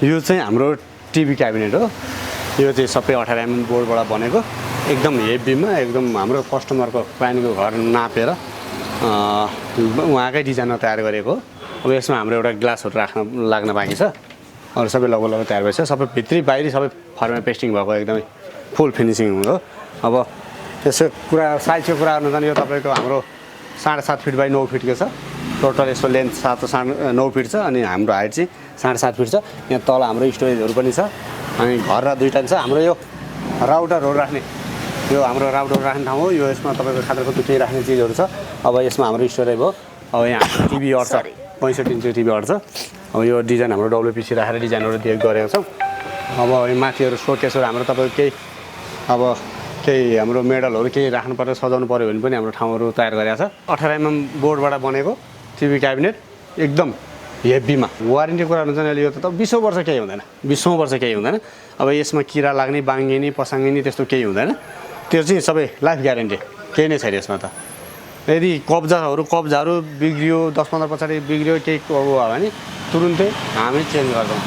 यो चाहिँ हाम्रो टिभी क्याबिनेट हो। यो चाहिँ सबै 18 mm बोर्डबाट बनेको, एकदम हेभीमा, एकदम हाम्रो कस्टमरको क्लाइन्टको घर नापेर उहाँकै डिजाइनमा तयार गरेको। अब यसमा हाम्रो एउटा ग्लासहरू लाग्न बाँकी छ, अरू सबै लगभग तयार भएछ। सबै भित्री बाहिरी सबै फर्मा पेस्टिङ भएको, एकदमै फुल फिनिसिङ हो। अब यसो कुरा साइजको कुरा गर्नु भने यो तपाईँको हाम्रो 7.5 फिट बाई 9 फिटको छ। टोटल यसको लेन्थ 9 फिट छ अनि हाम्रो हाइट चाहिँ 7.5 फिट छ। यहाँ तल हाम्रो स्टोरेजहरू पनि छ अनि घर र दुईटा छ। हाम्रो यो राउटरहरू राख्ने, यो हाम्रो राउटर राख्ने ठाउँ हो। यो यसमा तपाईँको खाताको केही राख्ने चिजहरू छ। अब यसमा हाम्रो स्टोरेज हो। अब यहाँ टिभी अट्छ, 65 इन्चको टिभी अट्छ। अब यो डिजाइन हाम्रो WPC राखेर डिजाइनहरू गरेको छौँ। अब यो माथिहरू सोकेसहरू हाम्रो तपाईँको केही अब केही हाम्रो मेडलहरू केही राख्नु पर्यो, सजाउनु पऱ्यो भने पनि हाम्रो ठाउँहरू तयार गरेको छ। 18 mm बोर्डबाट बनेको टिभी क्याबिनेट, एकदम हेभीमा। वारेन्टी कुरा हुन्छ नि, यो त 20 वर्ष केही हुँदैन, 20 वर्ष केही हुँदैन। अब यसमा किरा लाग्ने, बाङ्गिने, पसाङ्गिने त्यस्तो केही हुँदैन। त्यो चाहिँ सबै लाइफ ग्यारेन्टी, केही नै छैन यसमा त। यदि कब्जाहरू बिग्रियो, 10-15 पछाडि बिग्रियो, केही भयो भने तुरुन्तै हामी चेन्ज गर्छौँ।